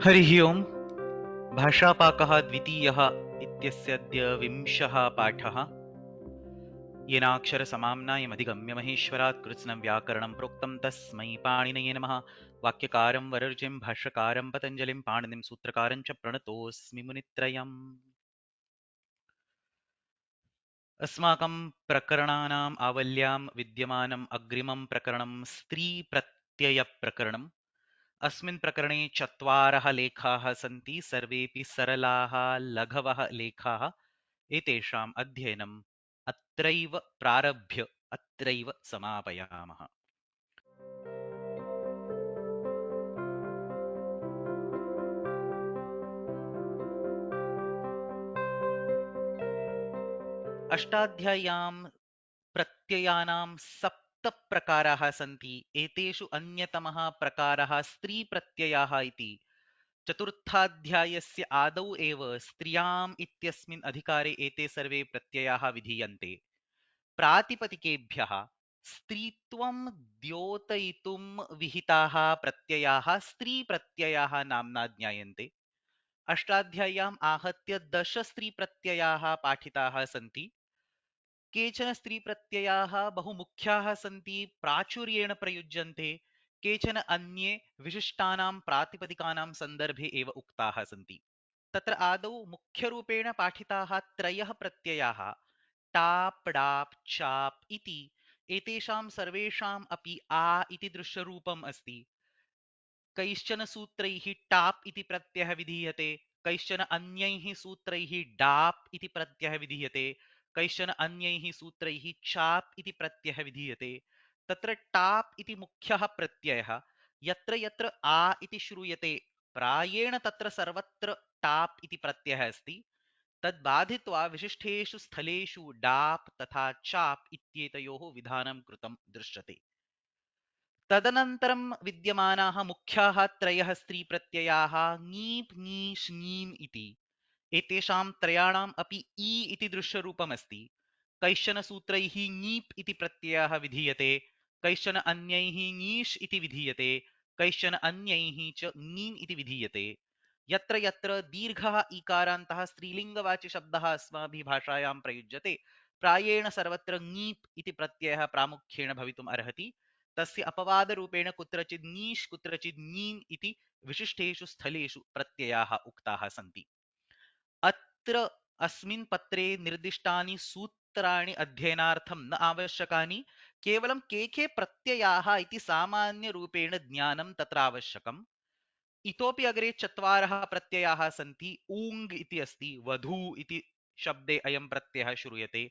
हरिः ओम्। भाषापाकः द्वितीयः इत्यस्यद्य 20. पाठः। येनाक्षरसमाम्नायमधिगम्य महेश्वरात् कृत्स्नं व्याकरणं प्रोक्तं तस्मै पाणिनये नमः। वाक्यकारं वररुचिं भाष्यकारं पतञ्जलिं पाणिनिं सूत्रकारं च प्रणतोऽस्मि मुनित्रयम्। अस्माकं प्रकरणानाम् आवल्यां विद्यमानम् अग्रिमं प्रकरणं स्त्रीप्रत्ययप्रकरणम्। अस्मिन् प्रकरणे चत्वारः लेखाः सन्ति, सर्वेपि सरलाः लघवः लेखाः। एतेषाम् अध्ययनम् अत्रैव प्रारभ्य अत्रैव समापयामः। अष्टाध्याय्यां प्रत्ययानां 7 प्रकाराः सन्ति। एतेषु अन्यतमः प्रकारः स्त्रीप्रत्ययाः इति। चतुर्थाध्यायस्य आदौ एव स्त्रियाम् इत्यस्मिन् अधिकारे एते सर्वे प्रत्ययाः विधीयन्ते। प्रातिपदिकेभ्यः स्त्रीत्वं द्योतयितुं विहिताः प्रत्ययाः स्त्रीप्रत्ययाः नाम्ना ज्ञायन्ते। अष्टाध्याय्याम् आहत्य 10 स्त्रीप्रत्ययाः पाठिताः सन्ति। केचन स्त्रीप्रत्ययाः बहुमुख्याः सन्ति, प्राचुर्येण प्रयुज्यन्ते। केचन अन्ये विशिष्टानां प्रातिपदिकानां सन्दर्भे एव उक्ताः सन्ति। तत्र आदौ मुख्यरूपेण पाठिताः त्रयः प्रत्ययाः टाप् डाप् चाप् इति। एतेषां सर्वेषाम् अपि आ इति दृश्यरूपम् अस्ति। कैश्चन सूत्रैः टाप् इति प्रत्ययः विधीयते, कैश्चन अन्यैः सूत्रैः डाप् इति प्रत्ययः विधीयते, कैश्चन अन्यैः सूत्रैः चाप् इति प्रत्ययः विधीयते। तत्र टाप् इति मुख्यः प्रत्ययः। यत्र यत्र आ इति श्रूयते प्रायेण तत्र सर्वत्र टाप् इति प्रत्ययः अस्ति। तद् बाधित्वा विशिष्टेषु स्थलेषु डाप् तथा चाप् इत्येतयोः विधानं कृतं दृश्यते। तदनन्तरं विद्यमानाः मुख्याः त्रयः स्त्रीप्रत्ययाः ङीप् ङीष् ङीम् इति। एतेषां त्रयाणाम् अपि ई इति दृश्यरूपमस्ति। कैश्चन सूत्रैः ङीप् इति प्रत्ययः विधीयते, कैश्चन अन्यैः ङीष् इति विधीयते, कैश्चन अन्यैः च ङीन् इति विधीयते। यत्र यत्र दीर्घः ईकारान्तः स्त्रीलिङ्गवाचि शब्दः अस्माभिः भाषायां प्रयुज्यते प्रायेण सर्वत्र ङीप् इति प्रत्ययः प्रामुख्येन भवितुम् अर्हति। तस्य अपवादरूपेण कुत्रचित् ङीष् कुत्रचित् ङीन् इति विशिष्टेषु स्थलेषु प्रत्ययाः उक्ताः सन्ति। अत्र अस्मिन् पत्रे निर्दिष्टानि सूत्राणि अध्ययनार्थं न आवश्यकानि, केवलं के प्रत्ययाः इति सामान्यरूपेण ज्ञानं तत्र आवश्यकम्। इतोपि अग्रे चत्वारः प्रत्ययाः सन्ति। ऊङ् इति अस्ति, वधू इति शब्दे अयं प्रत्ययः श्रूयते।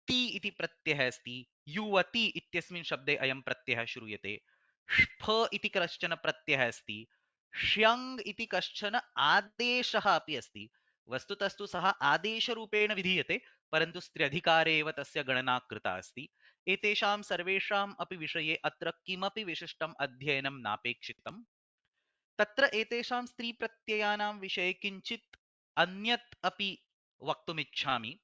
ति इति प्रत्ययः अस्ति, युवति इत्यस्मिन् शब्दे अयं प्रत्ययः श्रूयते। ष्फ इति कश्चन प्रत्ययः अस्ति, श्यङ् इति कश्चन आदेशः अपि अस्ति। वस्तुतस्तु सः आदेशरूपेण विधीयते, परन्तु स्त्र्यधिकारे एव तस्य गणना कृता अस्ति। एतेषां सर्वेषाम् अपि विषये अत्र किमपि विशिष्टम् अध्ययनं नापेक्षितम्। तत्र एतेषां स्त्रीप्रत्ययानां विषये किञ्चित् अन्यत् अपि वक्तुमिच्छामि।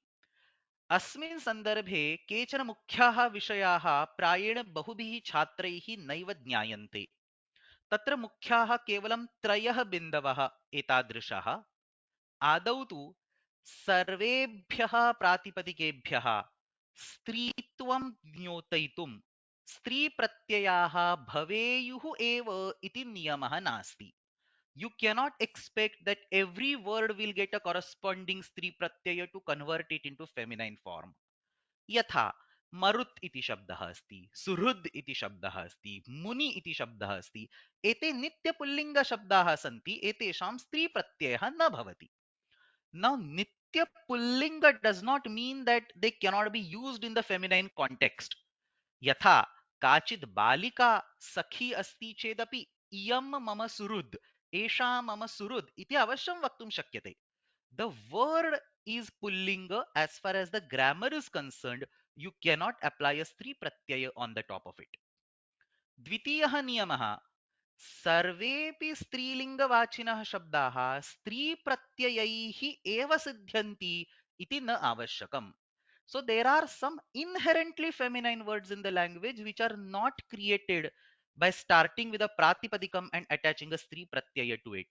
अस्मिन् सन्दर्भे केचन मुख्याः विषयाः प्रायेण बहुभिः छात्रैः नैव ज्ञायन्ते। तत्र मुख्याः केवलं त्रयः बिन्दवः एतादृशाः। आदौ तु सर्वेभ्यः प्रातिपदिकेभ्यः स्त्रीत्वं द्योतयितुं स्त्रीप्रत्ययाः भवेयुः एव इति नियमः नास्ति। You cannot expect that every word will get a corresponding स्त्री प्रत्यय to convert it into feminine form. यथा मरुत् इति शब्दः अस्ति, सुहृद् इति शब्दः अस्ति, मुनि इति शब्दः अस्ति। एते नित्यपुल्लिङ्गशब्दाः सन्ति, एतेषां स्त्री प्रत्ययः न भवति। Now nityapullinga does not mean that they cannot be used in the feminine context. यथा काचित् बालिका सखी अस्ति चेदपि इयं मम सुहृद्, एषा मम सुहृद् इति अवश्यं वक्तुं शक्यते. The word is pullinga as far as the grammar is concerned. You cannot apply a स्त्री pratyaya on the top of it. द्वितीयः नियमः, सर्वेपि स्त्रीलिङ्गवाचिनः शब्दाः स्त्रीप्रत्ययैः एव सिद्ध्यन्ति इति न आवश्यकम्. So there are some inherently feminine words in the language which are not created by starting with a pratipadikam and attaching a stri pratyaya to it.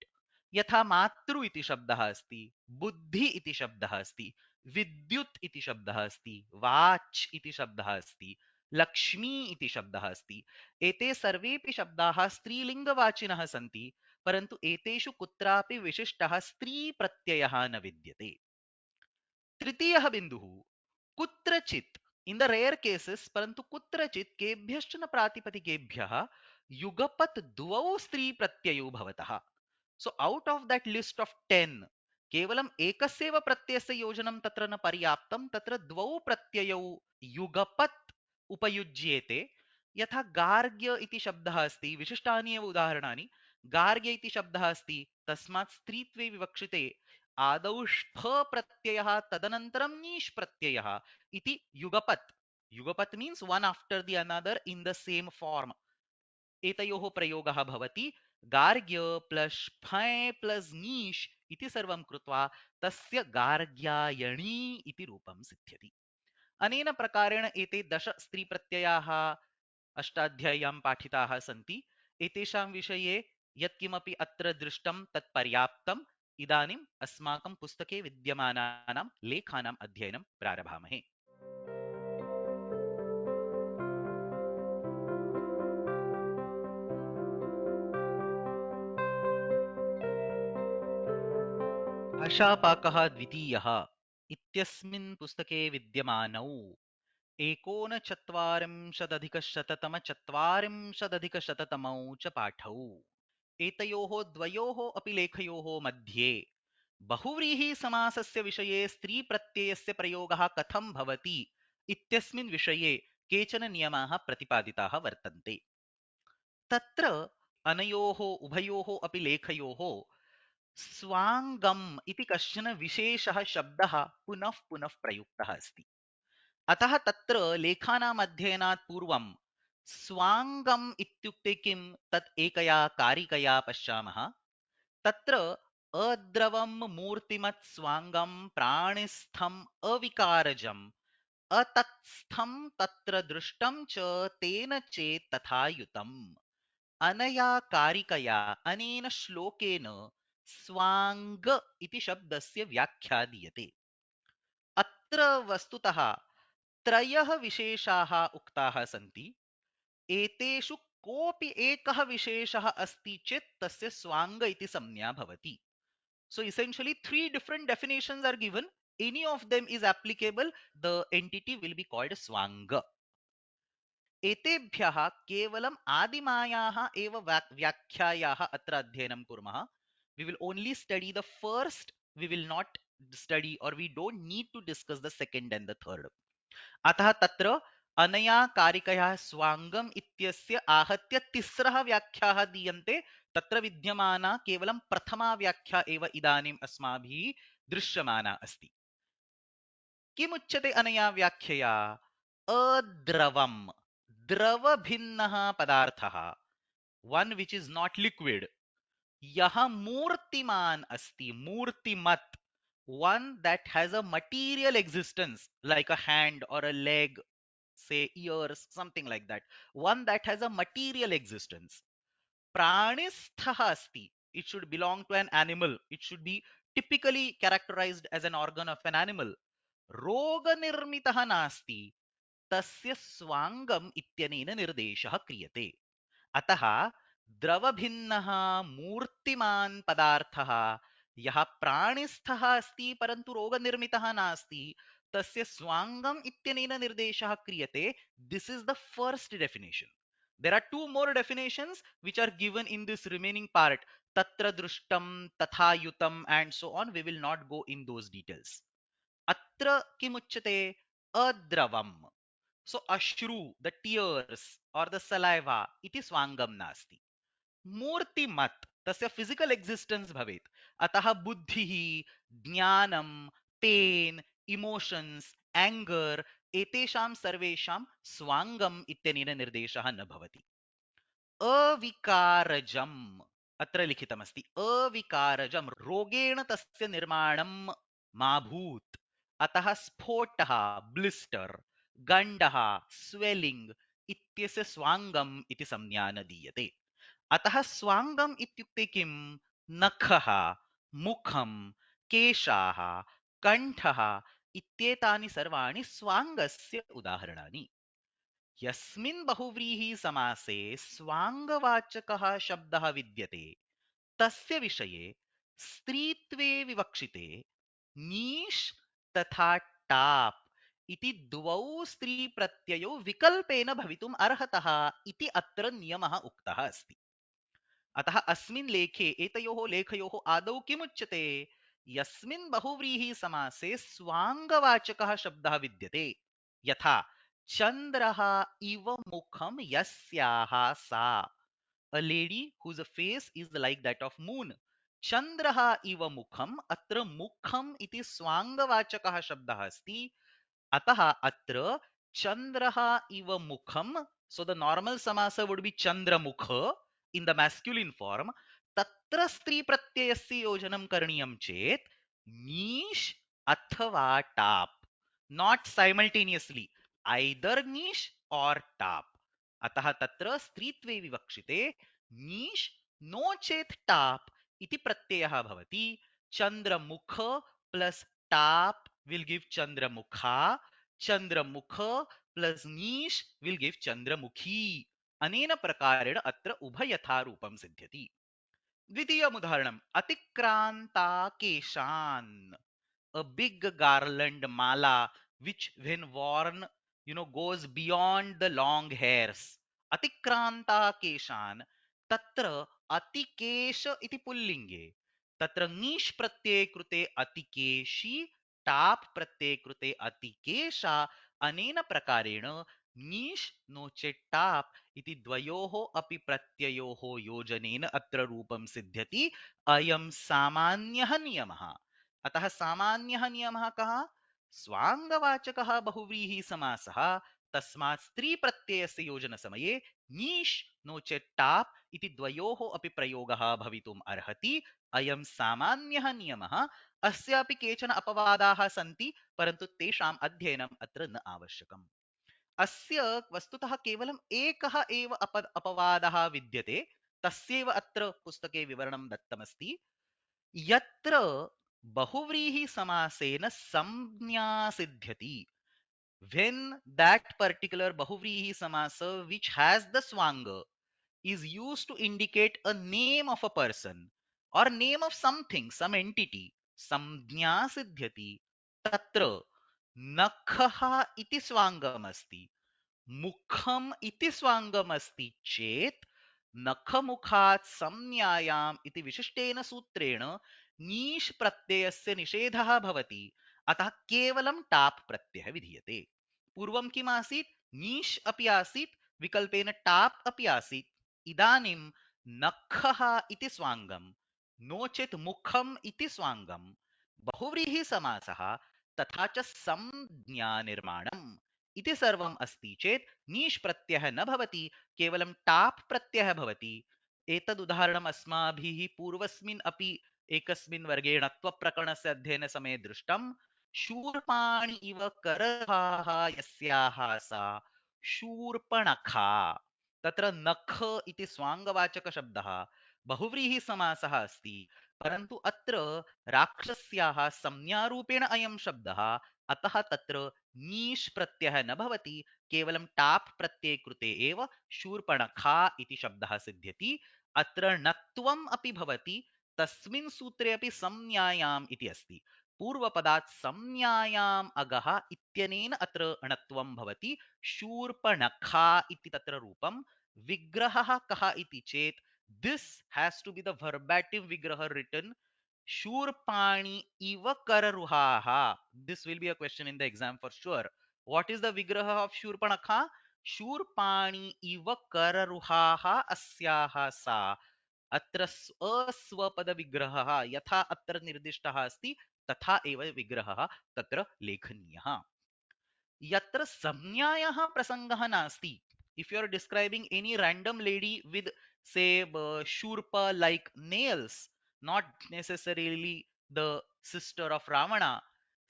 यथा मातृ इति शब्दः अस्ति, बुद्धि इति शब्दः अस्ति, विद्युत् इति शब्दः अस्ति, वाच् इति शब्दः अस्ति, लक्ष्मी इति शब्दः अस्ति। एते सर्वेपि शब्दाः स्त्रीलिङ्गवाचिनः सन्ति, परन्तु एतेषु कुत्रापि विशिष्टः स्त्रीप्रत्ययः न विद्यते। तृतीयः बिन्दुः, कुत्रचित्, इन द रेयर केसेस, परंतु कुत्रचित् केभ्यश्चन प्रातिपदिकेभ्यः युगपत् द्वौ स्त्री प्रत्ययौ भवतः। So out of that list of 10 केवलम् एकस्यैव प्रत्ययस्य योजनं तत्र न पर्याप्तं, तत्र द्वौ प्रत्ययौ युगपत् उपयुज्येते। यथा गार्ग्य इति शब्दः अस्ति, विशिष्टानि एव उदाहरणानि। गार्ग्य इति शब्दः अस्ति, तस्मात् स्त्रीत्वे विवक्षिते आदौ ष्फ प्रत्ययः तदनन्तरं नीष् प्रत्ययः इति युगपत्। युगपत् means one after the another in the same form एतयोः प्रयोगः भवति। गार्ग्य प्लस फै प्लस नीष् इति सर्वं कृत्वा तस्य गार्ग्यायणी इति रूपं सिद्ध्यति। अनेन प्रकारेण एते 10 स्त्री प्रत्ययाः अष्टाध्याय्यां पाठिताः सन्ति। एतेषां विषये यत्किमपि अत्र दृष्टं तत् पर्याप्तम्। इदानीम् अस्माकं पुस्तके विद्यमानानां लेखानाम् अध्ययनं प्रारभामहे। भाषापाकः द्वितीयः इत्यस्मिन् पुस्तके विद्यमानौ एकोनचत्वारिंशदधिकशततमचत्वारिंशदधिकशततमौ च पाठौ एतयोः द्वयोः अपि लेखयोः मध्ये बहुव्रीहि समासस्य विषये स्त्री प्रत्ययस्य प्रयोगः कथं भवति इत्यस्मिन् विषये केचन नियमाः प्रतिपादिताः वर्तन्ते। तत्र अनयोः उभयोः अपि लेखयोः स्वाङ्गम् इति कश्चन विशेषः शब्दः पुनः पुनः प्रयुक्तः अस्ति। अतः तत्र लेखानाम् अध्ययनात् पूर्वं स्वाङ्गम् इत्युक्ते किं तत् एकया कारिकया पश्यामः। तत्र अद्रवं मूर्तिमत् स्वाङ्गं प्राणिस्थम् अविकारजम् अतत्स्थं तत्र दृष्टं च तेन चेत् तथायुतम्। अनया कारिकया अनेन श्लोकेन स्वाङ्ग इति शब्दस्य व्याख्या दीयते। अत्र वस्तुतः त्रयः विशेषाः उक्ताः सन्ति। एतेषु कोऽपि एकः विशेषः अस्ति चेत् तस्य स्वाङ्ग इति संज्ञा भवति। So essentially three different definitions are given. Any of them is applicable. The entity will be called swanga. एतेभ्यः केवलम् आदिमायाः एव व्याख्यायाः अत्र अध्ययनं कुर्मः. We will only study the first. We will not study or we don't need to discuss the second and the third. अतः तत्र अनया कारिकया स्वाङ्गम् इत्यस्य आहत्य तिस्रः व्याख्याः दीयन्ते। तत्र विद्यमाना केवलं प्रथमा व्याख्या एव इदानीम् अस्माभिः दृश्यमाना अस्ति। किमुच्यते अनया व्याख्यया? अद्रवम्, द्रवभिन्नः पदार्थः, one which is not liquid, यः मूर्तिमान् अस्ति, मूर्तिमत्, one that has a material existence like a hand or a leg, say ears, something like that, one that has a material existence. Pranisthaha asti, it should belong to an animal, it should be typically characterized as an organ of an animal. Roganirmitah nasti, तस्य स्वाङ्गम् इत्यनेन निर्देशः क्रियते। अतः द्रवभिन्नः मूर्तिमान् पदार्थः यः प्राणिस्थः अस्ति परन्तु रोगनिर्मितः नास्ति, तस्य स्वाङ्गम् इत्यनेन निर्देशः क्रियते. This is the first definition. There are two more definitions which are given in this remaining part. Tatra drushtam, tatha yutam, and so on. We will not go in those details. Atra kimuchyate? Adravam. So ashru, the tears or the saliva, iti swangam nasti. Murtimat, tasya physical existence bhavet. Ataha buddhihi, jnanam, pain, emotions, anger, etesham sarvesham swangam ityanena nirdeshah न भवति. अविकारजम् अत्र लिखितमस्ति। अविकारजम्, रोगेण तस्य निर्माणं मा भूत्। अतः स्फोटः, ब्लिस्टर, गण्डः, स्वेलिंग इत्यस्य स्वाङ्गम् इति संज्ञा न दीयते। अतः स्वाङ्गम् इत्युक्ते किम्? नखः, मुखं, केशाः, कण्ठः इत्येतानि सर्वाणि स्वाङ्गस्य उदाहरणानि। यस्मिन् बहुव्रीहि समासे स्वाङ्गवाचकः शब्दः विद्यते तस्य विषये स्त्रीत्वे विवक्षिते नीष् तथा टाप् इति द्वौ स्त्रीप्रत्ययौ विकल्पेन भवितुम् अर्हतः इति अत्र नियमः उक्तः अस्ति। अतः अस्मिन् लेखे एतयोः लेखयोः आदौ किमुच्यते? यस्मिन् बहुव्रीहि समासे स्वाङ्गवाचकः शब्दः विद्यते, यथा चन्द्रः इव मुखं यस्याः सा, a lady whose face is like that of moon. चन्द्रः इव मुखम्, अत्र मुखम् इति स्वाङ्गवाचकः शब्दः अस्ति, अतः अत्र चन्द्रः इव मुखम, so the normal samasa would be chandramukha in the masculine form. तत्र स्त्री प्रत्ययस्य योजनं करणीयं चेत् नीश अथवा top, not simultaneously, either niche or top. अतः तत्र स्त्रीत्वे विवक्षिते नीश नो चेत् टाप इति प्रत्ययः भवति। चन्द्रमुख प्लस टाप will give chandramukha, chandramukha plus nish will give chandramukhi। अनेन प्रकारेण अत्र उभयथा रूपं सिद्ध्यति। द्वितीयम् उदाहरणम् अतिक्रान्ता केशान्, a big garland mala which when worn goes beyond the long hairs। अतिक्रान्ता केशान्, तत्र अतिकेश इति पुल्लिङ्गे, तत्र नीष् प्रत्यये कृते अतिकेशी, टाप् प्रत्यये कृते अतिकेशा, अनेन प्रकारेण नीष् नो चेत् टाप् इति द्वयोः अपि प्रत्ययोः योजनेन अत्र रूपं सिद्ध्यति। अयं सामान्यः नियमः। अतः सामान्यः नियमः कः? स्वाङ्गवाचकः बहुव्रीहि समासः, तस्मात् स्त्री प्रत्ययस्य योजन समये नीष् नो चेत् टाप् इति द्वयोः अपि प्रयोगः भवितुम् अर्हति। अयं सामान्यः नियमः। अस्यापि केचन अपवादाः सन्ति, परन्तु तेषाम् अध्ययनम् अत्र न आवश्यकम्। अस्य वस्तुतः केवलम् एकः एव अपवादः विद्यते, तस्यैव अत्र पुस्तके विवरणं दत्तमस्ति। यत्र बहुव्रीहि समासेन संज्ञा सिद्ध्यति, when that particular bahuvrihi samasa which has the swanga is used to indicate a name of a person or name of something, some entity, samjna siddhyati, tatra nakha iti swangam asti, मुखम इति स्वांगम अस्ति चेत नखमुखात् संज्ञायाम् इति विशिष्टेन सूत्रेण नीष् प्रत्ययस्य निषेधः भवति। अतः केवलं टाप् प्रत्ययः विधीयते। पूर्वं किम् आसीत्? नीष् अपि आसीत्, विकल्पेन टाप् अपि आसीत्। इदानीं नखः इति स्वाङ्गं, नो चेत् मुखम् इति स्वाङ्गं, बहुव्रीहि समासः, तथा च संज्ञा निर्माणम् इति सर्वम् अस्ति चेत् नीष् प्रत्ययः न भवति, केवलं टाप् प्रत्ययः भवति। एतद् उदाहरणम् अस्माभिः पूर्वस्मिन् अपि एकस्मिन् वर्गे णत्वप्रकरणस्य अध्ययनसमये दृष्टम्। शूर्पाणि इव करहाः यस्याः सा शूर्पणखा, तत्र नख इति स्वाङ्गवाचकशब्दः बहुव्रीहि समासः अस्ति, परन्तु अत्र राक्षस्याः संज्ञारूपेण अयं शब्दः, अतः तत्र नीष् प्रत्ययः न भवति, केवलं टाप् प्रत्यये कृते एव शूर्पणखा इति शब्दः सिद्ध्यति। अत्र णत्वम् अपि भवति, तस्मिन् सूत्रे अपि संज्ञायाम् इति अस्ति। पूर्वपदात् संज्ञायाम् अगः इत्यनेन अत्र णत्वं भवति, शूर्पणखा इति तत्र रूपं। विग्रहः कः इति चेत् this has to be the verbatim vigraha written शूर्पाणि इव कररुहाः। This will be a question in the exam for sure. What is the vigraha of Shurpanakha? शूर्पाणि इव कररुहाः अस्याः सा। अत्र अस्वपदविग्रहः यथा अत्र निर्दिष्टः अस्ति तथा एव विग्रहः तत्र लेखनीयः। यत्र संज्ञायाः प्रसङ्गः नास्ति, if you are describing any random lady with say shurpa like nails, not necessarily the sister of ravana,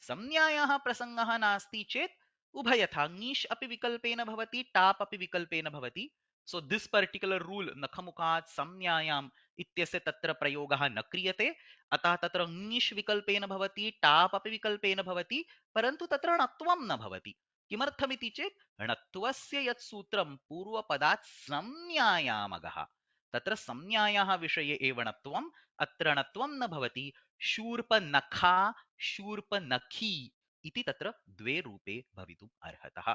संज्ञायाः प्रसङ्गः नास्ति चेत् उभयथा ङीष् अपि विकल्पेन भवति, टाप् अपि विकल्पेन भवति। So this particular rule nakhamukat samnyayam इत्यस्य तत्र प्रयोगः न क्रियते, अतः तत्र ङीष् विकल्पेन भवति, टाप् अपि विकल्पेन भवति, परन्तु तत्र णत्वं न भवति। किमर्थमिति चेत् णत्वस्य यत् सूत्रं पूर्वपदात् संज्ञायामगः, तत्र संज्ञायाः विषये एव णत्वम्, अत्र णत्वं न भवति। शूर्पनखा, शूर्पनखी इति तत्र द्वे रूपे भवितुम् अर्हतः।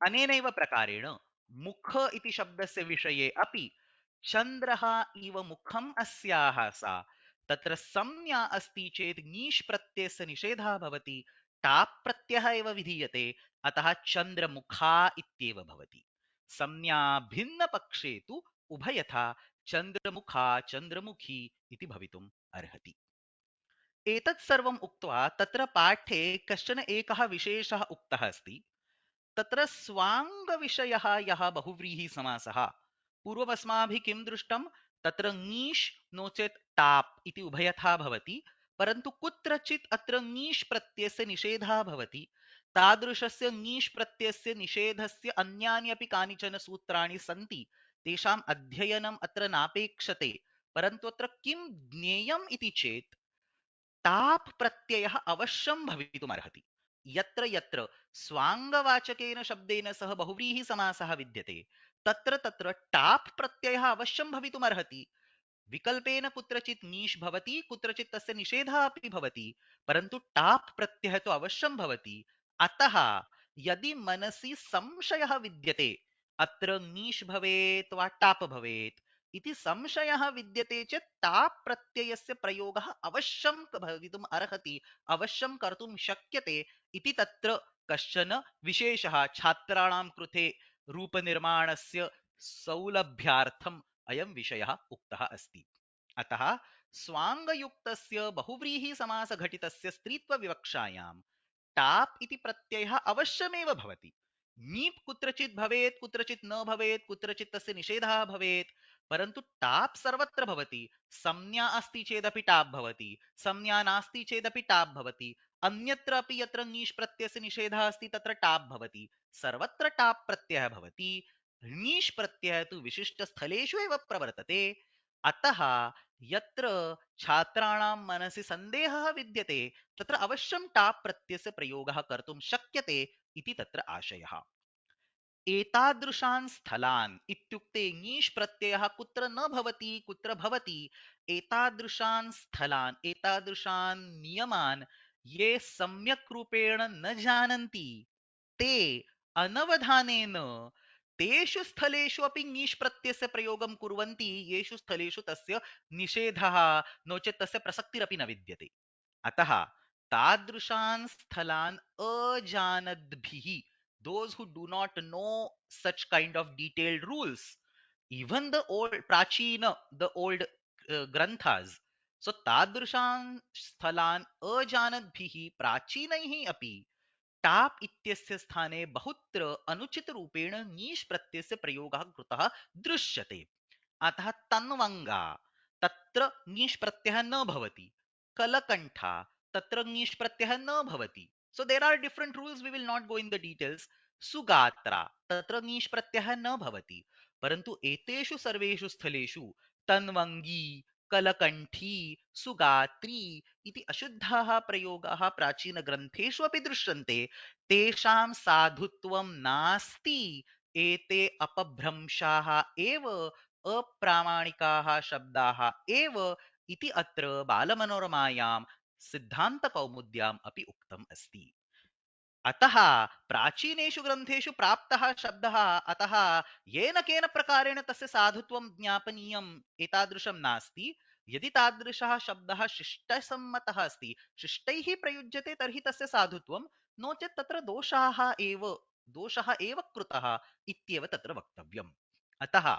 अनेनैव प्रकारेण मुख इति शब्दस्य विषये अपि चन्द्रः इव मुखम् अस्याः सा, तत्र संज्ञा अस्ति चेत् ङीष् प्रत्ययस्य निषेधः भवति, टाप् प्रत्ययः एव विधीयते, अतः चन्द्रमुखा इत्येव भवति। संज्ञा भिन्नपक्षे तु उभयथा चन्द्रमुखा चन्द्रमुखी इति भवितुम् अर्हति। एतत् सर्वम् उक्त्वा तत्र पाठे कश्चन एकः विशेषः उक्तः अस्ति। तत्र स्वाङ्गविषयः यः बहुव्रीहिसमासः, पूर्वमस्माभिः किं दृष्टं, तत्र ङीष् नो चेत् टाप् इति उभयथा भवति, परन्तु कुत्रचित् अत्र ङीष् प्रत्ययस्य निषेधः भवति। तादृशस्य ङीष् प्रत्ययस्य निषेधस्य अन्यानि अपि कानिचन सूत्राणि सन्ति, तेषाम् अध्ययनम् अत्र नापेक्षते। परन्तु अत्र किं ज्ञेयम् इति चेत् टाप् प्रत्ययः अवश्यं भवितुमर्हति। यत्र यत्र स्वाङ्गवाचकेन शब्देन सह बहुव्रीहिसमासः विद्यते, तत्र तत्र टाप् प्रत्ययः अवश्यं भवितुमर्हति। विकल्पेन कुत्रचित् ङीष् भवति, कुत्रचित् तस्य निषेधः अपि भवति, परन्तु टाप् प्रत्ययः तु अवश्यं भवति। अतः यदि मनसि संशयः विद्यते, अत्र ङीष् भवेत् वा टाप् भवेत् इति संशयः विद्यते चेत् टाप् प्रत्ययस्य प्रयोगः अवश्यं भवितुम् अर्हति, अवश्यं कर्तुं शक्यते इति तत्र कश्चन विशेषः छात्राणां कृते रूपनिर्माणस्य सौलभ्यार्थम् अयं विषयः उक्तः अस्ति। अतः स्वाङ्गयुक्तस्य बहुव्रीहिसमासघटितस्य स्त्रीत्वविवक्षायां टाप् इति प्रत्ययः अवश्यमेव भवति। ङीप् कुत्रचित् भवेत्, कुत्रचित् न भवेत्, कुत्रचित् तस्य निषेधः भवेत्, परन्तु टाप् सर्वत्र भवति। संज्ञा अस्ति चेदपि टाप् भवति, संज्ञा नास्ति चेदपि टाप् भवति, अन्यत्र अपि यत्र ङीष् प्रत्ययस्य निषेधः अस्ति तत्र टाप् भवति, सर्वत्र टाप् प्रत्ययः भवति। ङीष् प्रत्ययः तु विशिष्टस्थलेषु एव प्रवर्तते। अतः यत्र छात्राणां मनसि सन्देहः विद्यते, तत्र अवश्यं टाप् प्रत्ययस्य प्रयोगः कर्तुं शक्यते इति तत्र आशयः। एतादृशान् स्थलान् इत्युक्ते ङीष् प्रत्ययः कुत्र न भवति कुत्र भवति, एतादृशान् स्थलान्, एतादृशान् नियमान् ये सम्यक् रूपेण न जानन्ति, ते अनवधानेन तेषु स्थलेषु अपि ङीष् प्रत्ययस्य प्रयोगं कुर्वन्ति येषु स्थलेषु तस्य निषेधः नो चेत् तस्य प्रसक्तिरपि न विद्यते। अतः तादृशान् स्थलान् अजानद्भिः, those who do not know such kind of detailed rules, even the old prachina, the old granthas, so तादृशान् स्थलान् अजानद्भिः प्राचीनैः अपि टाप् इत्यस्य स्थाने बहुत्र अनुचितरूपेण ङीष् प्रत्ययस्य प्रयोगः कृतः दृश्यते। अतः तन्वङ्गा, तत्र ङीष् प्रत्ययः न भवति। कलकण्ठा, तत्र ङीष् प्रत्ययः न भवति। So there are different rules, we will not go in the details. सुगात्रा, तत्र ङीष् प्रत्ययः न भवति, परन्तु एतेषु सर्वेषु स्थलेषु तन्वङ्गी, कलकण्ठी, सुगात्री इति अशुद्धाः प्रयोगाः प्राचीनग्रन्थेषु अपि दृश्यन्ते। तेषां साधुत्वं नास्ति, एते अपभ्रंशाः एव, अप्रामाणिकाः शब्दाः एव इति अत्र बालमनोरमायां सिद्धान्तकौमुद्याम् अपि उक्तम् अस्ति। अतः प्राचीनेषु ग्रन्थेषु प्राप्तः शब्दः, अतः येन केन प्रकारेण तस्य साधुत्वं ज्ञापनीयम् एतादृशं नास्ति। यदि तादृशः शब्दः शिष्टसम्मतः अस्ति, शिष्टैः प्रयुज्यते, तर्हि तस्य साधुत्वं, नो चेत् तत्र दोषः एव कृतः इत्येव तत्र वक्तव्यम्। अतः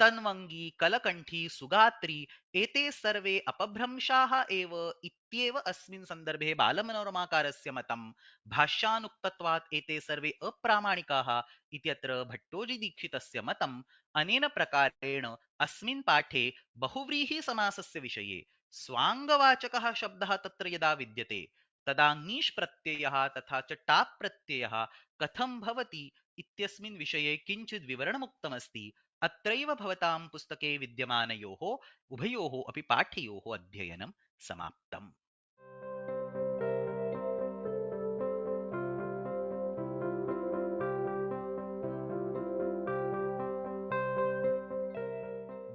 तन्वङ्गी, कलकण्ठी, सुगात्री एते सर्वे अपभ्रंशाः एव इत्येव अस्मिन् सन्दर्भे बालमनोरमाकारस्य मतं। भाष्यानुक्तत्वात् एते सर्वे अप्रामाणिकाः इत्यत्र भट्टोजीदीक्षितस्य मतम्। अनेन प्रकारेण अस्मिन् पाठे बहुव्रीहिसमासस्य विषये स्वाङ्गवाचकः शब्दः तत्र यदा विद्यते, तदा ङीष् प्रत्ययः तथा च टाप् प्रत्ययः कथं भवति इत्यस्मिन् विषये किञ्चित् विवरणमुक्तमस्ति। अत्रैव भवतां पुस्तके विद्यमानयोः उभयोः अपि पाठ्ययोः अध्ययनं समाप्तम्।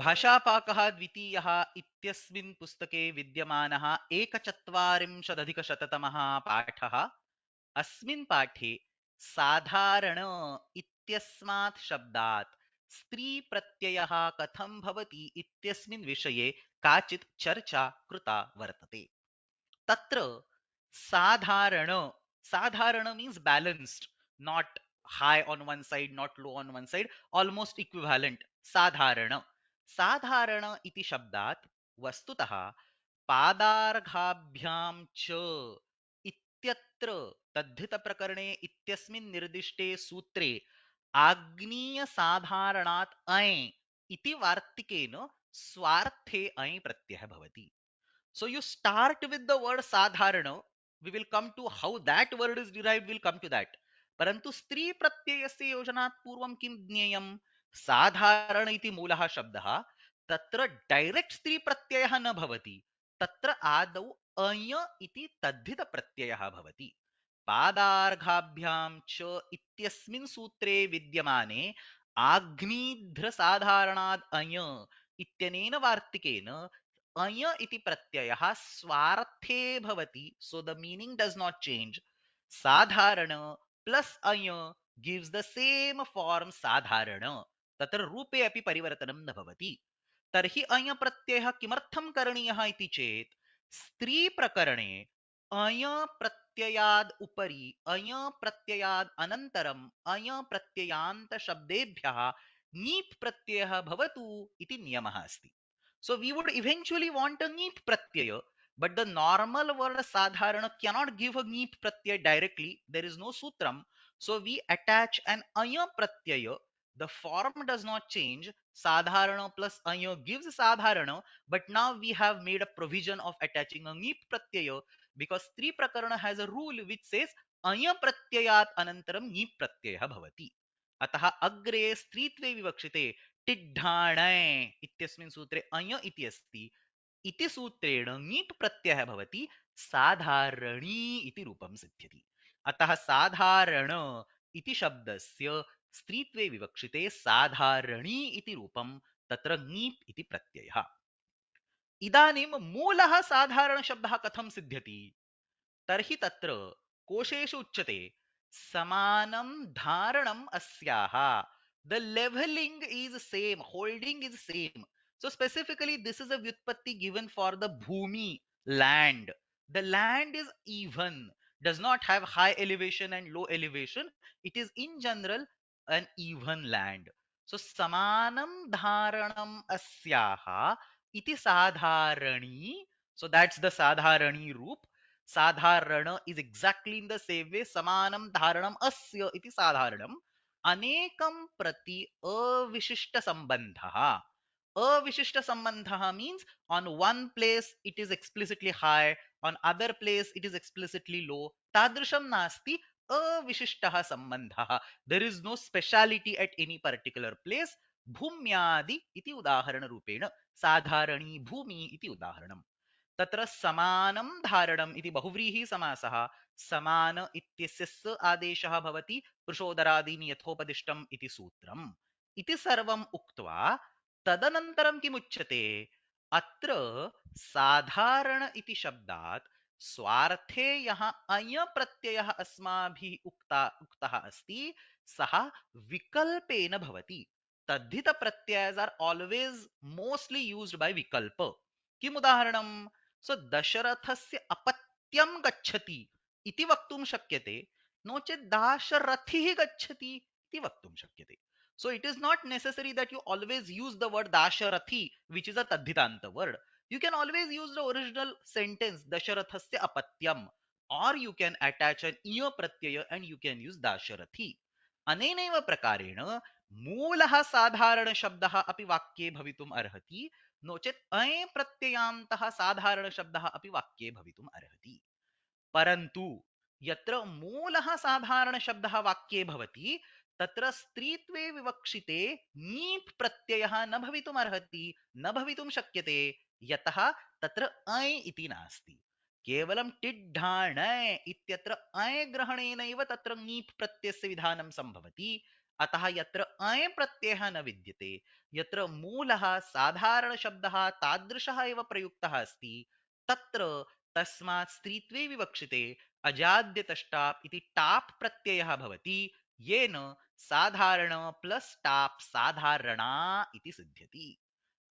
भाषापाकः द्वितीयः इत्यस्मिन् पुस्तके विद्यमानः एकचत्वारिंशदधिकशततमः पाठः। अस्मिन् पाठे साधारण इत्यस्मात् शब्दात् स्त्रीप्रत्ययः कथं भवति इत्यस्मिन् विषये काचित् चर्चा कृता वर्तते। तत्र साधारण, साधारण means balanced, not high on one side, not low on one side, almost equivalent. साधारण, साधारण इति शब्दात् वस्तुतः पादार्घाभ्यां च इत्यत्र तद्धितप्रकरणे इत्यस्मिन् निर्दिष्टे सूत्रे आग्नेय साधारणात् अय् इति वार्तिकेन स्वार्थे अय् प्रत्ययः भवति. So you start with the word sadharana. We will come to how that word is derived. We'll come to that. परंतु स्त्री प्रत्ययस्य योजनात् पूर्वं किं ज्ञेयं? साधारण इति मूलः शब्दः, तत्र डायरेक्ट स्त्री प्रत्ययः न भवति, तत्र आदौ अय इति तद्धित प्रत्ययः भवति। पादार्घाभ्यां च इत्यस्मिन् सूत्रे विद्यमाने आग्नीध्र साधारणाद् अय इत्यनेन वार्तिकेन अय इति प्रत्ययः स्वार्थे भवति. So the meaning does not change. साधारण plus अय gives the same form साधारण. तत्र रूपे अपि परिवर्तनं न भवति. तर्हि अय प्रत्ययः किमर्थं करणीयः इति चेत् स्त्री प्रकरणे अय प्रत्ययाद् उपरि अय प्रत्ययाद् अनन्तरम् अय प्रत्ययान्त शब्देभ्यः नीप् प्रत्ययः भवतु इति नियमः अस्ति. So we would eventually want a neep pratyaya, but the normal word sadharana cannot give a neep pratyaya directly. There is no sutram. So we attach an aya pratyaya. The form does not change. Sadharana plus aya gives sadharana, but now we have made a provision of attaching a neep pratyaya because three prakarana has a rule which says aya pratyayat anantaram neep pratyaya bhavati. अतः अग्रे स्त्रीत्वे विवक्षिते टिड्ढाणय इत्यस्मिन् सूत्रे अय इति अस्ति, इति सूत्रेण नीप् प्रत्ययः भवति साधारणी इति रूपं सिद्ध्यति. अतः साधारण इति शब्दस्य स्त्रीत्वे विवक्षिते साधारणी इति रूपं, तत्र नीप् इति प्रत्ययः. इदानीं मूलः साधारणशब्दः कथं सिद्ध्यति? तर्हि तत्र कोशेषु उच्यते समानं धारणम् अस्याः. The leveling is same, holding is same. So specifically this is a vyutpatti given for the bhumi, land. The land is even, does not have high elevation and low elevation. It is in general an even land. So samanam dharanam asyaha iti sadharani. So that's the sadharani roop. साधारण is exactly in the same way. Samanam dharanam asya iti sadharanam. Anekam prati avishishta sambandha. Avishishta sambandha means on one place it is explicitly high, on other place it is explicitly low. Tadrisham nasti avishishtaha sambandha. There is no speciality at any particular place. Bhumyadi iti udaharana rupena. Sadharani bhumi iti udaharanam. तत्र समानं धारणम् इति बहुव्रीहि समासः. समान इत्यस्य स आदेशः भवति पुरुषोदरादीनि यथोपदिष्टम् इति सूत्रम् इति सर्वम् उक्त्वा तदनन्तरं किमुच्यते? अत्र साधारण इति शब्दात् स्वार्थे यः अय प्रत्ययः अस्माभिः उक्तः अस्ति सः विकल्पेन भवति. तद्धित प्रत्ययस् आर ऑलवेज मोस्टली यूज्ड बाय विकल्प. किम् उदाहरणम्? सो दशरथस्य अपत्यं गच्छति इति वक्तुं शक्यते, नो चेत् दाशरथिः गच्छति इति वक्तुं शक्यते. So it is not necessary that you always use the word dasharathi, which is a tadhitanta word. You can always use the original sentence dasharathasya apatyam, or you can attach an iya pratyaya and you can use dasharathi. अनेनैव प्रकारेण मूलः साधारण शब्दः अपि वाक्ये भवितुम् अर्हति, नो चेत् अये प्रत्ययान्तः साधारण शब्दः अपि वाक्ये भवितुम् अर्हति. परन्तु यत्र मूलः साधारण शब्दः वाक्ये भवति तत्र स्त्रीत्वे विवक्षिते नीप् प्रत्ययः न भवितुमर्हति, न भवितुं शक्यते, यतः तत्र अय् इति नास्ति। केवलं टिड्ढाण इत्यत्र अय् ग्रहणेनैव तत्र नीप् प्रत्ययस्य विधानं सम्भवति। अतः यत्र अय् प्रत्ययः न विद्यते, यत्र मूलः साधारणशब्दः तादृशः एव प्रयुक्तः अस्ति, तत्र तस्मात् स्त्रीत्वे विवक्षिते अजाद्यतष्टाप् इति टाप् प्रत्ययः भवति, येन साधारण प्लस टाप् साधारणा इति सिद्ध्यति।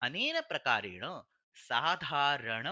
अनेन प्रकारेण साधारण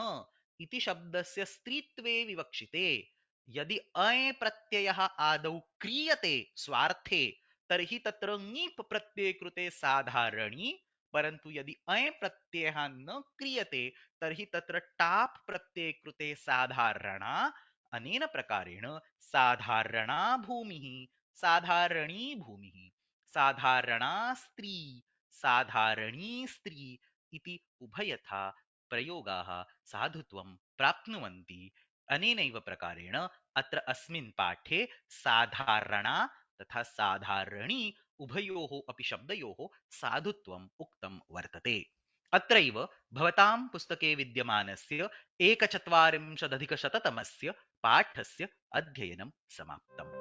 इति शब्दस्य स्त्रीत्वे विवक्षिते यदि अय प्रत्ययः आदौ क्रियते स्वार्थे, तर्हि तत्र ङीप् प्रत्यये कृते साधारणी, परन्तु यदि अय प्रत्ययः न क्रियते तर्हि तत्र टाप् प्रत्यये कृते साधारणा। अनेन प्रकारेण साधारणा भूमिः, साधारणी भूमिः, साधारणा स्त्री, साधारणी स्त्री इति उभयथा प्रयोगाः साधुत्वं प्राप्नुवन्ति। अनेनैव प्रकारेण अत्र अस्मिन् पाठे साधारणा तथा साधारणी उभयोः अपि शब्दयोः साधुत्वम् उक्तं वर्तते। अत्रैव भवतां पुस्तके विद्यमानस्य 1,चत्वारिंशदधिकशततमस्य पाठस्य अध्ययनं समाप्तम्।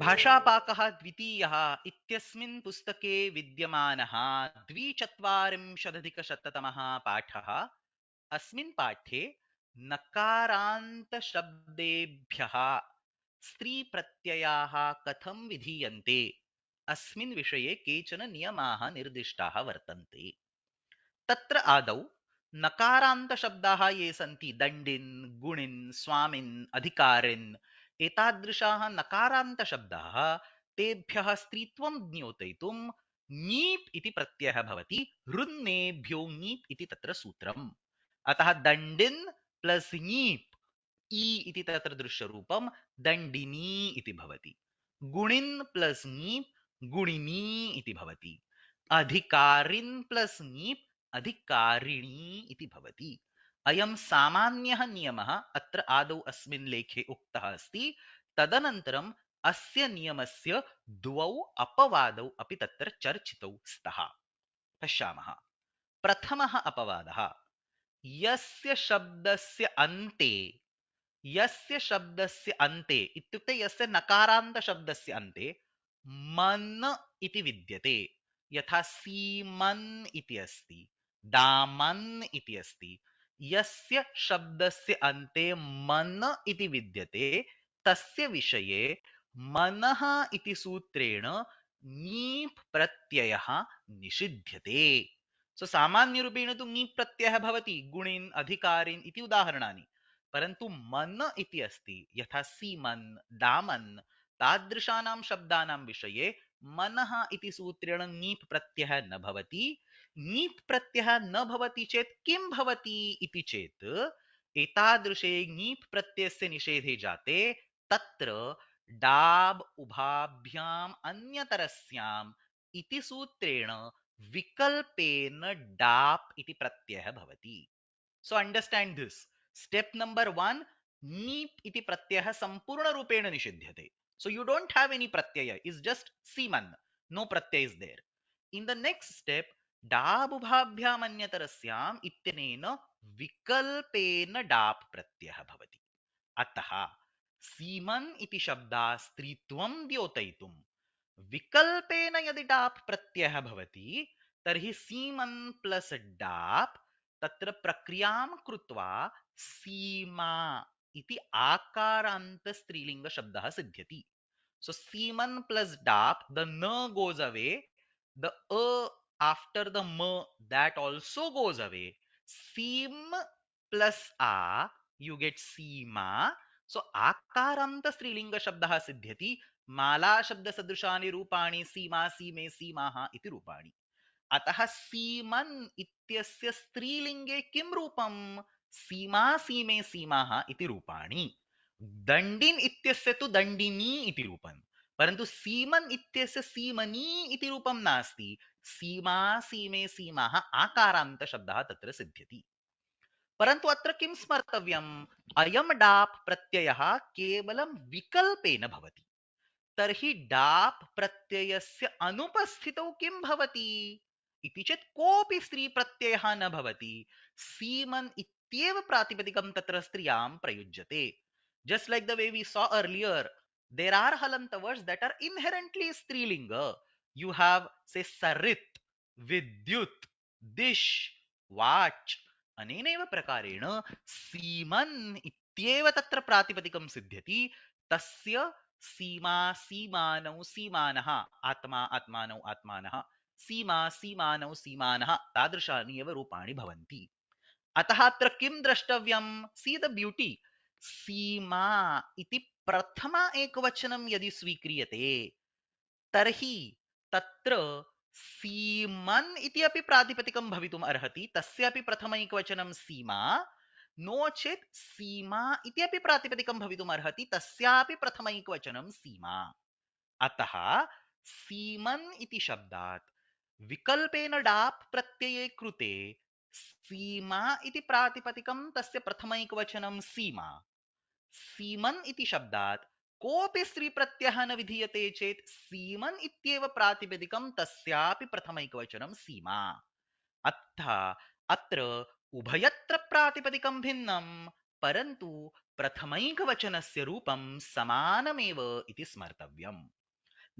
भाषापाकः द्वितीयः इत्यस्मिन् पुस्तके विद्यमानः 2,चत्वारिंशदधिकशततमः पाठः। अस्मिन् पाठे नकारान्तशब्देभ्यः स्त्रीप्रत्ययाः कथं विधीयन्ते अस्मिन् विषये केचन नियमाः निर्दिष्टाः वर्तन्ते। तत्र आदौ नकारान्तशब्दाः ये सन्ति दण्डिन्, गुणिन्, स्वामिन्, अधिकारिन्, एतादृशाः नकारान्तशब्दाः, तेभ्यः स्त्रीत्वं ज्ञोतयितुं ङीप् इति प्रत्ययः भवति। ऋन्नेभ्यो ङीप् इति तत्र सूत्रम्। अतः दण्डिन् प्लस् ङीप् ई इति तत्र दृश्यरूपं दण्डिनी इति भवति। गुणिन् प्लस् ङीप् गुणिनी इति भवति। अधिकारिन् प्लस् ङीप् अधिकारिणी इति भवति। अयं सामान्यः नियमः अत्र आदौ अस्मिन् लेखे उक्तः अस्ति। तदनन्तरम् अस्य नियमस्य द्वौ अपवादौ अपि तत्र चर्चितौ स्तः। पश्यामः। प्रथमः अपवादः, यस्य शब्दस्य अन्ते, यस्य शब्दस्य अन्ते इत्युक्ते यस्य नकारान्त शब्दस्य अन्ते मन इति विद्यते, यथा सीमन् इति अस्ति, दामन् इति अस्ति, यस्य शब्दस्य अन्ते मन इति विद्यते तस्य विषये मनः इति सूत्रेण ङीप् प्रत्ययः निषिध्यते। सो सामान्यरूपेण तु ङीप् प्रत्ययः भवति गुणिन् अधिकारिन् इति उदाहरणानि, परन्तु मन इति अस्ति, यथा सीमन् दामन् तादृशानां शब्दानां विषये मनः इति सूत्रेण ङीप् प्रत्ययः न भवति। ङीप् प्रत्ययः न भवति चेत् किं भवति इति चेत्, एतादृशे ङीप् प्रत्ययस्य निषेधे जाते तत्र डाब् उभाभ्याम् अन्यतरस्याम् इति सूत्रेण विकल्पेन डाप् इति प्रत्ययः भवति। So understand this. Step number 1, नीप इति प्रत्ययः संपूर्णरूपेण निषिध्यते। So you don't have any प्रत्यय, इज जस्ट सीमन, नो प्रत्यय is there. In the next step, डाबुभाभ्याम् अन्यतरस्याम् इत्यनेन विकल्पेन डाप् प्रत्ययः भवति। अतः सीमन इति शब्दात् स्त्रीत्वं द्योतयितुं विकल्पेन यदि डाप् प्रत्ययः भवति तर्हि सीमन् प्लस् डाप् तत्र प्रक्रियां कृत्वा सीमा इति आकारान्त स्त्रीलिंग शब्दः सिद्ध्यति। So semen plus dap, the n goes away, the after the m that also goes away. Seem plus a, you get seema. So आकारान्त स्त्रीलिंग शब्दः सिद्ध्यति। माला शब्द सदृशानि रूपाणि सीमा सीमे सीमाः इति रूपाणि। अतः सीमन् इत्यस्य स्त्रीलिंगे किं रूपं? सीमा सीमे सीमाः इति रूपाणि। दण्डिन् इत्यस्य तु दण्डिनी इति रूपं, परन्तु सीमन् इत्यस्य सीमनी इति रूपं नास्ति। सीमा, सीमे, सीमाः आकारान्तशब्दः तत्र सिद्ध्यति। परन्तु अत्र किं स्मर्तव्यम्? अयं डाप् प्रत्ययः केवलं विकल्पेन भवति। तर्हि डाप् प्रत्ययस्य अनुपस्थितौ किं भवति इति चेत् कोऽपि स्त्री प्रत्ययः न भवति। सीमन् इत्येव प्रातिपदिकं तत्र स्त्रियां प्रयुज्यते। Just like the way we saw earlier, there are halanta words that are inherently strilinga. You have, say, sarit, vidyut, dish, watch. अनेनैव प्रकारेण सीमन् इत्येव तत्र प्रातिपदिकं सिद्ध्यति। तस्य सीमा, सीमानौ, सीमानः, आत्मा, आत्मानौ, आत्मानः, सीमा, सीमानौ, सीमानः, तादृशानि एव रूपाणि भवन्ति। अतः अत्र किं द्रष्टव्यं? See the beauty. सीमा इति प्रथमा एकवचनं यदि स्वीक्रियते तर्हि तत्र सीमन् इति अपि प्रातिपदिकं भवितुम् अर्हति। तस्यापि प्रथमैकवचनं सीमा। नो चेत् सीमा इति अपि प्रातिपदिकं भवितुम् अर्हति। तस्यापि प्रथमैकवचनं सीमा। अतः सीमन् इति शब्दात् विकल्पेन डाप् प्रत्यये कृते सीमा इति प्रातिपदिकं तस्य प्रथमैकवचनं सीमा। सीमन् इति शब्दात् कोऽपि स्त्री प्रत्ययः न विधीयते चेत् सीमन् इत्येव प्रातिपदिकं तस्यापि प्रथमैकवचनं सीमा। अतः अत्र उभयत्र प्रातिपदिकं भिन्नं, परन्तु प्रथमैकवचनस्य रूपं समानमेव इति स्मर्तव्यम्।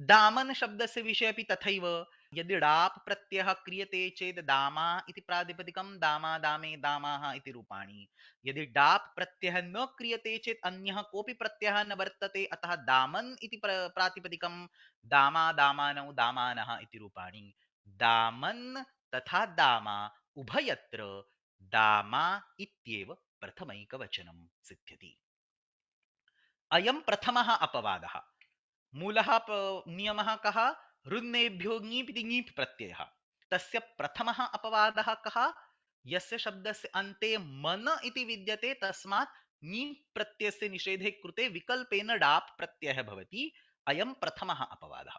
दामन शब्दस्य विषये अपि तथैव। यदि डाप् प्रत्ययः क्रियते चेत् दामा इति प्रातिपदिकं, दामा, दामे, दामाः इति रूपाणि। यदि डाप् प्रत्ययः न क्रियते चेत् अन्यः कोऽपि प्रत्ययः न वर्तते। अतः दामन् इति प्रातिपदिकं, दामा, दामानौ, दामानः इति रूपाणि। दामन् तथा दामा उभयत्र दामा इत्येव प्रथमैकवचनं सिद्ध्यति। अयं प्रथमः अपवादः। मूलः नियमः कः? ऋन्नेभ्यो ङीप् इति ङीप् प्रत्ययः। तस्य प्रथमः अपवादः कः? यस्य शब्दस्य अन्ते मन इति विद्यते तस्मात् ङीप् प्रत्ययस्य निषेधे कृते विकल्पेन डाप् प्रत्ययः भवति। अयं प्रथमः अपवादः।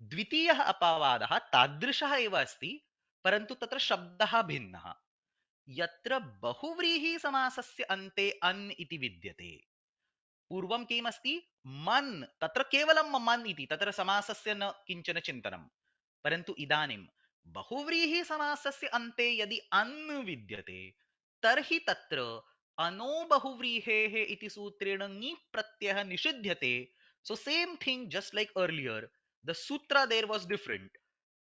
द्वितीयः अपवादः तादृशः एव अस्ति, परन्तु तत्र शब्दः भिन्नः। यत्र बहुव्रीहि समासस्य अन्ते अन् इति विद्यते, पूर्वं किमस्ति? मन्, तत्र केवलं मन् इति, तत्र समासस्य न किञ्चन चिन्तनं। परन्तु इदानीं बहुव्रीहि समासस्य अन्ते यदि अन् विद्यते तर्हि तत्र अनो बहुव्रीहेः इति सूत्रेण ङी प्रत्ययः निषिध्यते। So same thing just like earlier, the सूत्र there was different.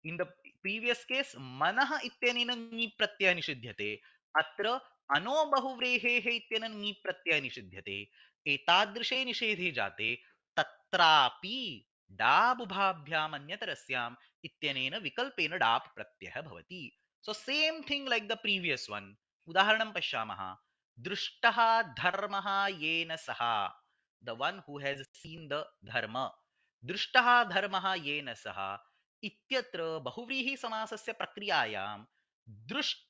In the previous case मनः इत्यनेन ङी प्रत्ययः निषिध्यते, अत्र अनो बहुव्रीहेः इत्यनेन ङी प्रत्ययः निषिध्यते। एतादृशे निषेधे जाते तत्रापि डाबुभाभ्याम् अन्यतरस्याम् इत्यनेन विकल्पेन डाप् प्रत्ययः भवति। So same thing like the previous one. उदाहरणं पश्यामः। दृष्टः धर्मः येन सह, द वन हु हैज सीन द धर्म। दृष्टः धर्मः येन सह इत्यत्र बहुव्रीहि समासस्य प्रक्रियायां दृष्ट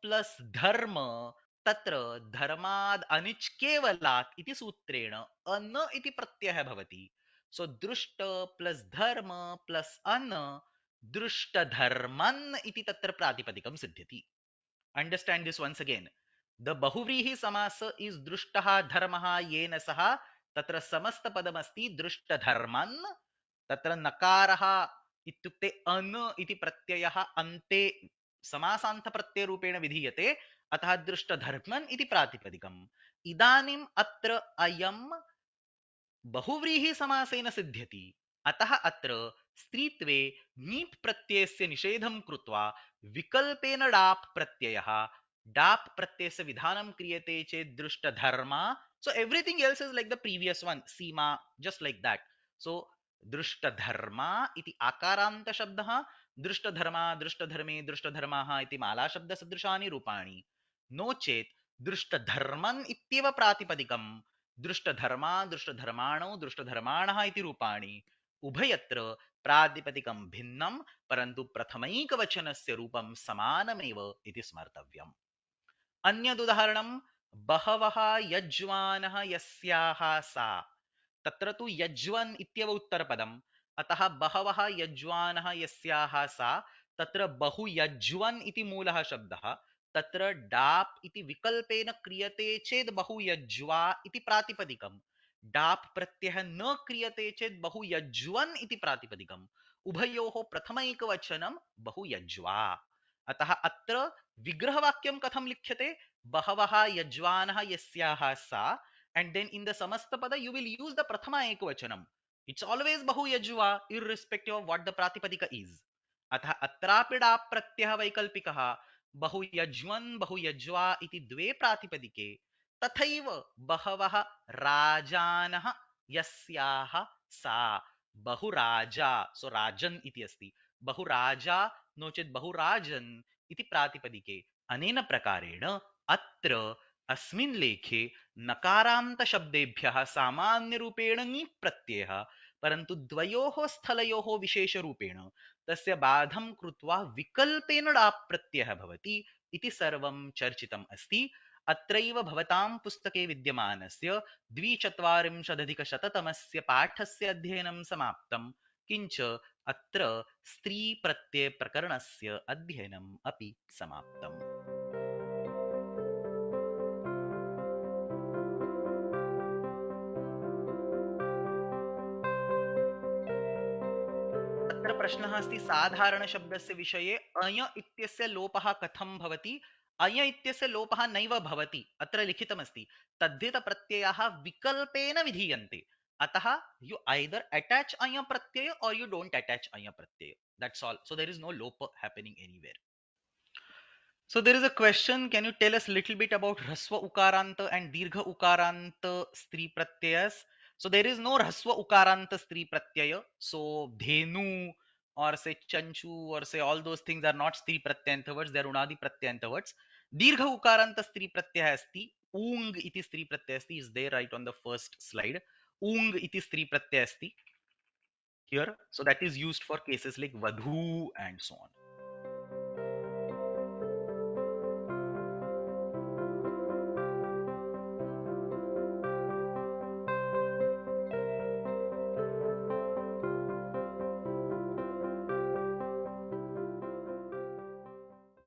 प्लस धर्म, तत्र धर्माद् अनिच् केवलात् इति सूत्रेण अन इति प्रत्ययः भवति। सो दृष्ट प्लस धर्म प्लस अन, दृष्टधर्मन् इति तत्र प्रातिपदिकं सिद्ध्यति। Understand this once again. The बहुव्रीहि समास इज दृष्टः धर्मः येन सह, तत्र समस्त पदमस्ति दृष्टधर्मन्। तत्र नकारः इत्युक्ते अन इति प्रत्ययः अन्ते समासान्त प्रत्यय रूपेण विधीयते, अतः दृष्टधर्मन् इति प्रातिपदिकम्। इदानीम् अत्र अयं बहुव्रीहि समासेन सिद्ध्यति। अतः अत्र स्त्रीत्वे ङीप् प्रत्ययस्य निषेधं कृत्वा विकल्पेन डाप् प्रत्ययः, डाप् प्रत्ययस्य विधानं क्रियते चेत् दृष्टधर्मा। So everything else is like the previous one, सीमा, जस्ट लाइक दैट। सो दृष्टधर्मा इति आकारान्त शब्दः, दृष्टधर्मा, दृष्टधर्मे, दृष्टधर्माः इति माला शब्द सदृशानि रूपाणि। नो चेत् दृष्टधर्मन् इत्येव प्रातिपदिकं, दृष्टधर्मा, दृष्टधर्माणौ, दृष्टधर्माणः इति रूपाणि। उभयत्र प्रातिपदिकं भिन्नं, परन्तु प्रथमैकवचनस्य रूपं समानमेव इति स्मर्तव्यम्। अन्यदुदाहरणं, बहवः यज्वानः यस्याः सा। तत्र तु यज्वन् इत्येव उत्तरपदम्, अतः बहवः यज्वानः यस्याः सा, तत्र बहु यज्वन् इति मूलः शब्दः, तत्र डाप् इति विकल्पेन क्रियते चेत् बहु यज्वा इति प्रातिपदिकम्, डाप् प्रत्ययः न क्रियते चेत् बहु यज्वन् इति प्रातिपदिकम्, उभयोः प्रथमैकवचनं बहु यज्वा। अतः अत्र विग्रहवाक्यं कथं लिख्यते, बहवः यज्वानः यस्याः सा, and then in the samastapada you will use the prathama ekvachanam. It's always bahu yajva irrespective of what the pratipadika is. अतः अत्रापि डाप् प्रत्ययः वैकल्पिकः, बहु यज्वन् बहु यज्वा इति द्वे प्रातिपदिके, तथैव बहवः राजानः यस्याः सा, बहु राजा, सो राजन् इति अस्ति, बहु राजा नो चेत् बहु राजन् इति प्रातिपदिके। अनेन प्रकारेण अत्र अस्मिन् लेखे नकारान्त शब्देभ्यः सामान्यरूपेण ङि प्रत्ययः, परन्तु द्वयोः स्थलयोः विशेषरूपेण तस्य बाधं कृत्वा विकल्पेन डाप् प्रत्ययः भवति इति सर्वं चर्चितम् अस्ति। अत्रैव भवतां पुस्तके विद्यमानस्य 24अधिकशततमस्य पाठस्य अध्ययनं समाप्तं, किञ्च अत्र स्त्री प्रत्यय प्रकरणस्य अध्ययनम् अपि समाप्तम्। अत्र प्रश्नः अस्ति साधारणशब्दस्य विषये अय इत्यस्य लोपः कथं भवति। अय इत्यस्य लोपः नैव भवति, अत्र लिखितमस्ति तद्धितप्रत्ययाः विकल्पेन विधीयन्ते, अतः you either attach अय प्रत्यय or you don't attach अय प्रत्यय, that's all. So there is no lopa happening anywhere. So there is a question, can you tell us little bit about Hraswa Ukaranta and Dirgha Ukaranta Stri Pratyayas? So there is no Hraswa Ukaranta Stri Pratyaya. So Dhenu or say Chanchu or say all those things are not Stri Pratyanta words, they are Unadi Pratyanta words. Dirgha Ukaranta Stri Pratyaya asti. Ung iti Stri Pratyaya asti is there right on the first slide. Ung iti Stri Pratyaya asti here. So that is used for cases like Vadhu and so on.